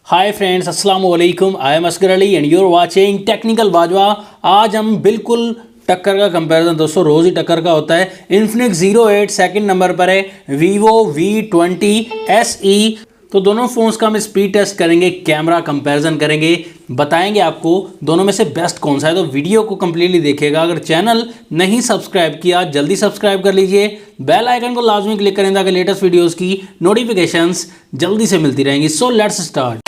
हाय friends, अस्सलाम वालेकुम। I am Asghar Ali and you are watching technical Bajwa. आज हम बिल्कुल टक्कर का कंपैरिजन, दोस्तों रोज़ ही टक्कर का होता है। इन्फिनिक्स 08 सेकंड नंबर पर है, वीवो V20 SE। तो दोनों फ़ोन्स का हम स्पीड टेस्ट करेंगे, कैमरा कंपैरिजन करेंगे, बताएंगे आपको दोनों में से बेस्ट कौन सा है। तो वीडियो को कंप्लीटली देखिएगा। अगर चैनल नहीं सब्सक्राइब किया जल्दी सब्सक्राइब कर लीजिए, बेल आइकन को लाजमी क्लिक करें ताकि लेटेस्ट वीडियोस की नोटिफिकेशंस जल्दी से मिलती रहेंगी। So let's start.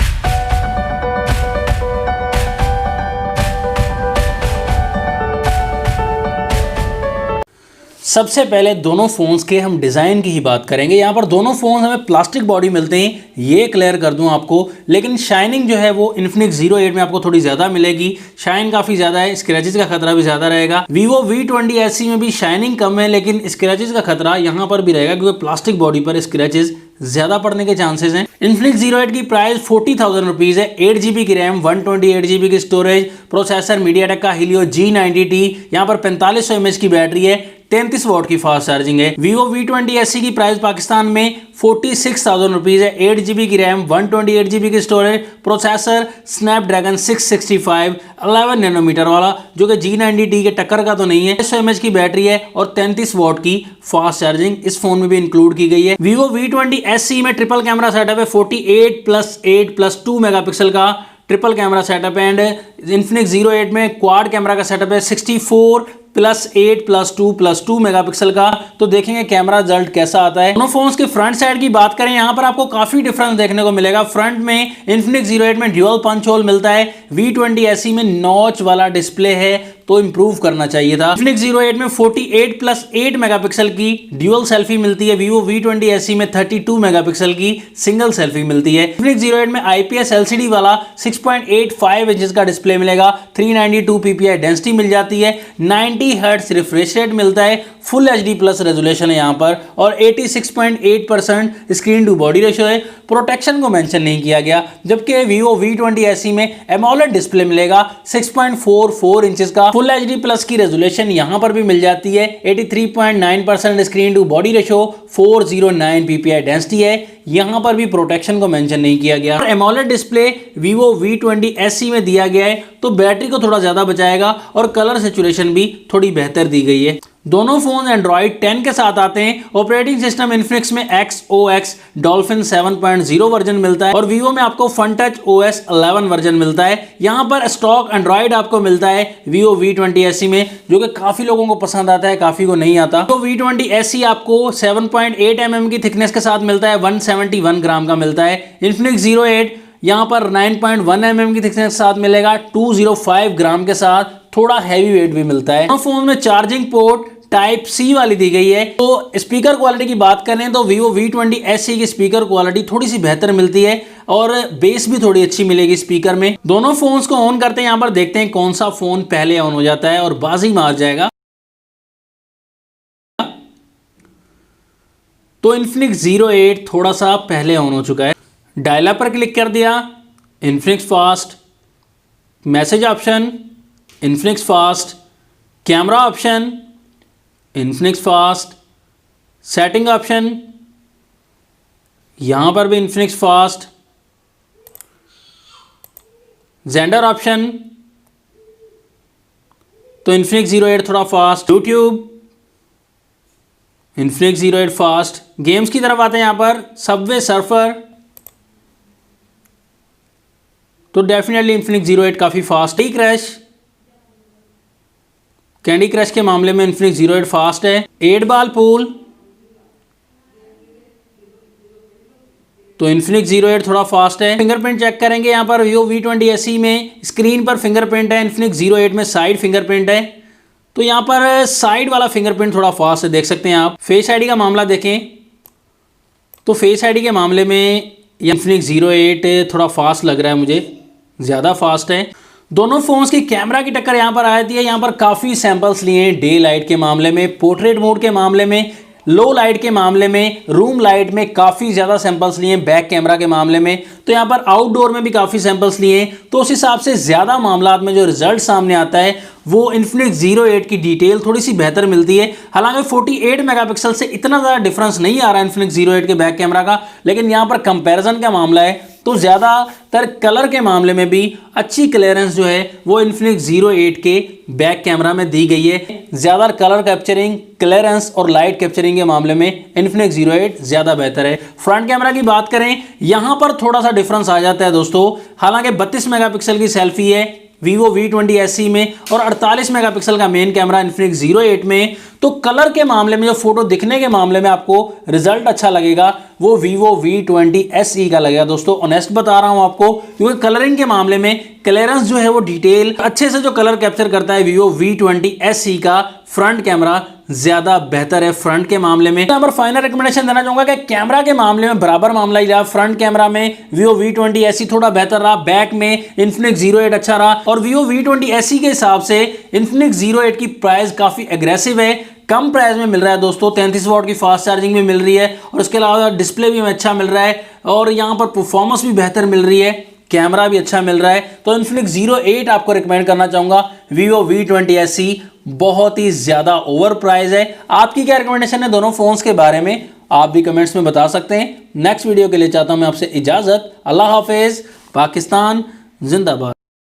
सबसे पहले दोनों फ़ोन्स के हम डिज़ाइन की ही बात करेंगे। यहाँ पर दोनों फ़ोन्स हमें प्लास्टिक बॉडी मिलते हैं, ये क्लियर कर दूँ आपको। लेकिन शाइनिंग जो है वो इन्फिनिक्स 08 में आपको थोड़ी ज़्यादा मिलेगी। शाइन काफ़ी ज़्यादा है, स्क्रैचेस का खतरा भी ज़्यादा रहेगा। वीवो V20 SE में भी शाइनिंग कम है लेकिन स्क्रैचेस का खतरा यहाँ पर भी रहेगा क्योंकि प्लास्टिक बॉडी पर स्क्रैचेस ज़्यादा पड़ने के चांसेस हैं। इन्फिनिक्स 08 की प्राइस 40,000 रुपीज़ है। 8GB की रैम, 128GB की स्टोरेज, प्रोसेसर मीडियाटेक का Helio G90T। यहाँ पर 4500 mAh की बैटरी है, 33 वॉट की फास्ट चार्जिंग है। वीवो V20 SE की प्राइस पाकिस्तान में 46,000 रुपीज़ है। 8GB की रैम, 128GB की स्टोरेज, प्रोसेसर स्नैपड्रैगन 665 11 नैनोमीटर वाला, जो कि G90T के टक्कर का तो नहीं है। 100 mAh की बैटरी है और 33 वॉट की फास्ट चार्जिंग इस फोन में भी इंक्लूड की गई है। वीवो V20 SE में ट्रिपल कैमरा सेटअप है, 48+8+2 मेगापिक्सल का ट्रिपल कैमरा सेटअप है। एंड इन्फिनिक्स 08 में क्वाड कैमरा का सेटअप है, 64+8+2+2 मेगापिक्सल का। तो देखेंगे कैमरा रिजल्ट कैसा आता है। दोनों फोन्स के फ्रंट साइड की बात करें, यहाँ पर आपको काफी डिफरेंस देखने को मिलेगा। फ्रंट में इन्फिनिक्स 08 में ड्यूअल पंच होल मिलता है, V20 SE में नॉच वाला डिस्प्ले है, तो इंप्रूव करना चाहिए था। इन्फिनिक्स 08 में 48+8 मेगापिक्सल की ड्यूअल सेल्फी मिलती है, वीवो V20 SE में 32 मेगापिक्सल की सिंगल सेल्फी मिलती है। इन्फिनिक्स 08 में IPS LCD वाला 6.85 इंचेस का डिस्प्ले मिलेगा, 392 ppi डेंसिटी मिल जाती है, 90 हर्ट्ज रिफ्रेश रेट मिलता है, फुल HD प्लस रेजोल्यूशन है यहाँ पर, और 86.8% स्क्रीन टू बॉडी रेशियो है। प्रोटेक्शन को मेंशन नहीं किया गया, जबकि वीवो V20 SE में एमोलेड डिस्प्ले मिलेगा 6.44 इंचेस का, फुल HD प्लस की रेजोल्यूशन यहाँ पर भी मिल जाती है, 83.9% screen to body ratio, 409 ppi density है। यहाँ पर भी प्रोटेक्शन को मेंशन नहीं किया गया। AMOLED display Vivo V20 SE में दिया गया है तो बैटरी को थोड़ा ज्यादा बचाएगा और कलर सैचुरेशन भी थोड़ी बेहतर दी गई है। दोनों फोन एंड्रॉइड 10 के साथ आते हैं। ऑपरेटिंग सिस्टम इन्फिनिक्स में XOS डॉल्फिन 7.0 वर्जन मिलता है और वीवो में आपको FunTouch OS 11 वर्जन मिलता है। यहाँ पर स्टॉक एंड्रॉइड आपको मिलता है वीवो V20 SE में, जो कि काफी लोगों को पसंद आता है, काफी को नहीं आता। तो V20 SE आपको 7.8 mm की थिकनेस के साथ मिलता है, 171 ग्राम का मिलता है। इन्फिनिक्स 08 यहाँ पर 9.1 mm की थिकनेस के साथ मिलेगा, 205 ग्राम के साथ, थोड़ा हैवी वेट भी मिलता है। फोन में चार्जिंग पोर्ट टाइप C वाली दी गई है। तो स्पीकर क्वालिटी की बात करें तो वीवो V20 SE की स्पीकर क्वालिटी थोड़ी सी बेहतर मिलती है और बेस भी थोड़ी अच्छी मिलेगी स्पीकर में। दोनों फोन्स को ऑन करते हैं, यहाँ पर देखते हैं कौन सा फोन पहले ऑन हो जाता है और बाजी मार जाएगा। तो इन्फिनिक्स 08 थोड़ा सा पहले ऑन हो चुका है। डायलअप पर क्लिक कर दिया, Infinix fast, message option Infinix fast, camera option Infinix fast, setting option यहां पर भी इन्फिनिक्स फास्ट, जेंडर ऑप्शन तो इन्फिनिक्स 08 थोड़ा fast, YouTube Infinix 08 fast. Games की तरफ आते हैं, यहां पर सबवे सर्फर तो डेफिनेटली इन्फिनिक्स 08 काफी फास्ट। कैंडी क्रश के मामले में इन्फिनिक्स 08 फास्ट है। 8 बॉल पूल तो इन्फिनिक्स 08 थोड़ा फास्ट है। फिंगरप्रिंट चेक करेंगे, यहाँ पर वीवो V20 SE में स्क्रीन पर फिंगरप्रिंट है, इन्फिनिक्स 08 में साइड फिंगरप्रिंट है। तो यहाँ पर साइड वाला फिंगरप्रिंट थोड़ा फास्ट है, देख सकते हैं आप। फेस आईडी का मामला देखें तो फेस आईडी के मामले में इन्फिनिक्स 08 थोड़ा फास्ट लग रहा है, मुझे ज़्यादा फास्ट है। दोनों फोन्स की कैमरा की टक्कर यहाँ पर आ जाती है। यहाँ पर काफ़ी सैंपल्स लिए हैं, डे लाइट के मामले में, पोर्ट्रेट मोड के मामले में, लो लाइट के मामले में, रूम लाइट में काफ़ी ज़्यादा सैंपल्स लिए हैं, बैक कैमरा के मामले में। तो यहाँ पर आउटडोर में भी काफ़ी सैंपल्स लिए हैं। तो उस हिसाब से ज़्यादा मामलात में जो रिजल्ट सामने आता है वो इन्फिनिक्स 08 की डिटेल थोड़ी सी बेहतर मिलती है। हालांकि 48 मेगापिक्सल से इतना ज़्यादा डिफरेंस नहीं आ रहा है इन्फिनिक्स 08 के बैक कैमरा का, लेकिन यहाँ पर कंपैरिजन का मामला है तो ज़्यादातर कलर के मामले में भी अच्छी क्लियरेंस जो है वो Infinix Zero 8 के बैक कैमरा में दी गई है। ज़्यादा कलर कैप्चरिंग, क्लियरेंस और लाइट कैप्चरिंग के मामले में Infinix Zero 8 ज़्यादा बेहतर है। फ्रंट कैमरा की बात करें, यहाँ पर थोड़ा सा डिफरेंस आ जाता है दोस्तों। हालांकि 32 मेगापिक्सल की सेल्फी है Vivo V20 SE में और 48 मेगापिक्सल का मेन कैमरा Infinix Zero 8 में, तो कलर के मामले में जो फोटो दिखने के मामले में आपको रिजल्ट अच्छा लगेगा वो Vivo V20 SE का लगेगा दोस्तों। ऑनेस्ट बता रहा हूं आपको, क्योंकि कलरिंग के मामले में क्लियरेंस जो है वो डिटेल अच्छे से जो कलर कैप्चर करता है Vivo V20 SE का फ्रंट कैमरा ज्यादा बेहतर है फ्रंट के मामले में। यहाँ पर फाइनल रिकमेंडेशन देना चाहूंगा कि कैमरा के मामले में बराबर मामला ही रहा। फ्रंट कैमरा में Vivo V20 SE थोड़ा बेहतर रहा, बैक में Infinix Zero 8 अच्छा रहा, और Vivo V20 SE के हिसाब से Infinix Zero 8 की प्राइस काफी एग्रेसिव है, कम प्राइस में मिल रहा है दोस्तों। 33 वॉट की फास्ट चार्जिंग भी मिल रही है और उसके अलावा डिस्प्ले भी हमें अच्छा मिल रहा है और यहाँ पर परफॉर्मेंस भी बेहतर मिल रही है, कैमरा भी अच्छा मिल रहा है। तो Infinix Zero 8 आपको रिकमेंड करना चाहूंगा। Vivo V20 SE बहुत ही ज्यादा ओवर प्राइस है। आपकी क्या रिकमेंडेशन है दोनों फोन्स के बारे में, आप भी कमेंट्स में बता सकते हैं। नेक्स्ट वीडियो के लिए चाहता हूं मैं आपसे इजाजत। अल्लाह हाफिज। पाकिस्तान जिंदाबाद।